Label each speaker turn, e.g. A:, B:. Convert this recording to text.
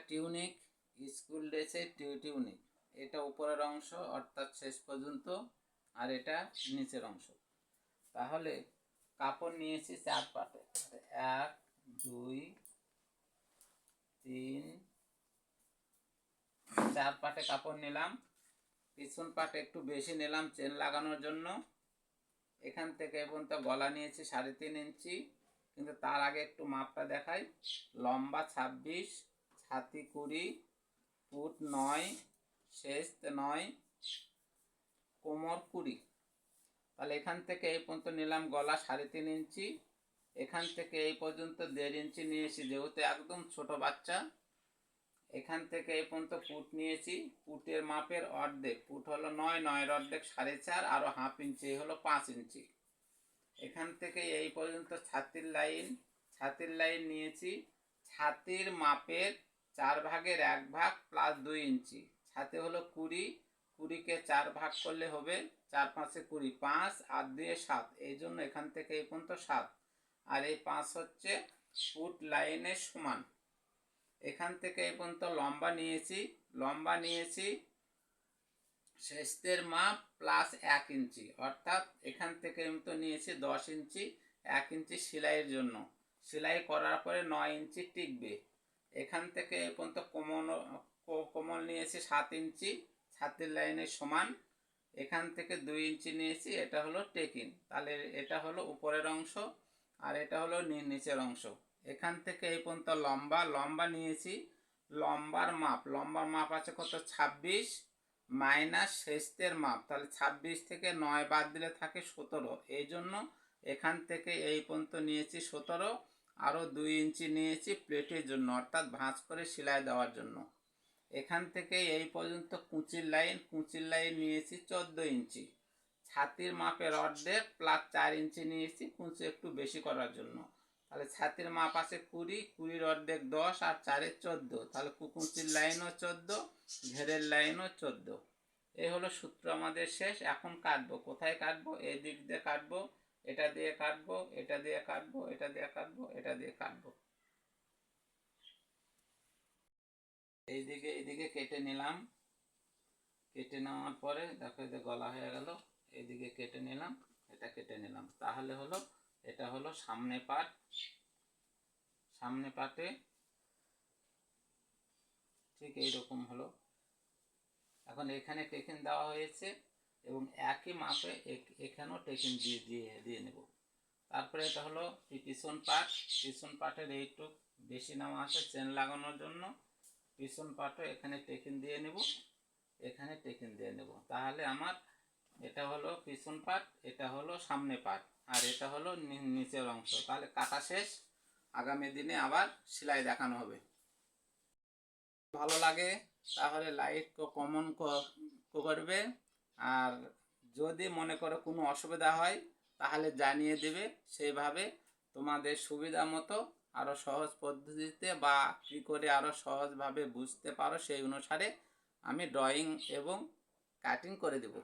A: Tunic school ড্রেসের tunic, এটা উপরের অংশ অর্থাৎ শেষ পর্যন্ত, আর এটা নিচের অংশ। তাহলে কাপড় নিয়েছি 4 পাটে, 1 2 3 4 পাটে কাপড় নিলাম। পিছন পাটে একটু বেশি নিলাম চেন লাগানোর জন্য। এখান থেকে পর্যন্ত গলা নিয়েছি 3.5 ইঞ্চি, কিন্তু তার আগে একটু মাপটা দেখাই। লম্বা 26, ছাতি 20, ফুট 9, শেষ 9, কোমর 20। তাহলে এখান থেকে এই পর্যন্ত নিলাম গলা 3.5 ইঞ্চি, এখান থেকে এই পর্যন্ত 1.5 ইঞ্চি নিয়েছি যেহেতু একদম ছোট বাচ্চা। এখান থেকে এই পর্যন্ত ফুট নিয়েছি, ফুটের মাপের অর্ধেক, ফুট হলো 9, 9-এর অর্ধেক 4.5, আরও হাফ ইঞ্চি হলো 5 ইঞ্চি। এখান থেকে এই পর্যন্ত ছাতির লাইন নিয়েছি, ছাতির মাপের 4 ভাগের 1 ভাগ প্লাস 2 ইঞ্চি। ছাতি হলো 20, 20কে 4 ভাগ করলে হবে 4 5 20, 5 আর 2 7, এই জন্য এখান থেকে এই পর্যন্ত 7, আর এই 5 হচ্ছে ফুট লাইনের সমান। এখান থেকে এই পর্যন্ত লম্বা নিয়েছি শেষের মাপ প্লাস 1 ইঞ্চি, অর্থাৎ এখান থেকে তো নিয়েছি 10 ইঞ্চি, 1 ইঞ্চি সেলাইয়ের জন্য। সেলাই করার পরে 9 ইঞ্চি টিকবে। এখান থেকে এই পর্যন্ত কোমল নিয়েছি 7 ইঞ্চি, ছাতির লাইনের সমান। এখান থেকে 2 ইঞ্চি নিয়েছি, এটা হলো টেকিং। তাহলে এটা হলো উপরের অংশ আর এটা হলো নিচের অংশ। এখান থেকে এই পর্যন্ত লম্বা নিয়েছি, লম্বার মাপ আছে কত 26 মাইনাস শেষের মাপ, তাহলে 26 থেকে 9 বাদ দিলে থাকে 17, এই জন্য এখান থেকে এই পর্যন্ত নিয়েছি 17, আরও 2 ইঞ্চি নিয়েছি প্লেটের জন্য, অর্থাৎ ভাঁজ করে সেলাই দেওয়ার জন্য। এখান থেকে এই পর্যন্ত কুঁচির লাইন নিয়েছি 14 ইঞ্চি, ছাতির মাপের অর্ধেক প্লাস 4 ইঞ্চি নিয়েছি কুঁচি একটু বেশি করার জন্য। তাহলে ছাতির মাপ আছে 20, 20-এর অর্ধেক 10 আর 4-এ 14, তাহলে কুঁচির লাইনও 14, ঘেরের লাইনও 14। এই হলো সূত্র আমাদের শেষ। এখন কাটবো, কোথায় কাটবো? এই দিক দিয়ে কাটবো, এটা দিয়ে কাটবো, এটা দিয়ে কাটবো, এটা দিয়ে কাটবো, এটা দিয়ে কাটবো। এইদিকে কেটে নিলাম, কেটে নেওয়ার পরে দেখো যে গলা হয়ে গেল, এইদিকে কেটে নিলাম, এটা কেটে নিলাম। তাহলে হলো এটা হলো সামনে পাটে ঠিক এইরকম হলো। এখন এখানে টেকিং দেওয়া হয়েছে এবং একই মাপে এখানেও টেকিং দিয়ে নেব। তারপরে এটা হলো পিছন পাটের এইটুক বেশি নেওয়া আছে চেন লাগানোর জন্য। পিছন পাটও এখানে টেকিং দিয়ে নেব, এখানে টেকিং দিয়ে নেব। তাহলে আমার এটা হলো পিছন পাট, এটা হলো সামনে পাট, আর এটা হলো নিচের অংশ। তাহলে কাটা শেষ, আগামী দিনে আবার সেলাই দেখানো হবে। ভালো লাগে তাহলে লাইক ও কমেন্ট করবে, আর যদি মনে করো কোনো অসুবিধা হয় তাহলে জানিয়ে দেবে। সেইভাবে তোমাদের সুবিধা মতো আরও সহজ পদ্ধতিতে বা কী করে আরও সহজভাবে বুঝতে পারো সেই অনুসারে আমি ড্রয়িং এবং কাটিং করে দেব।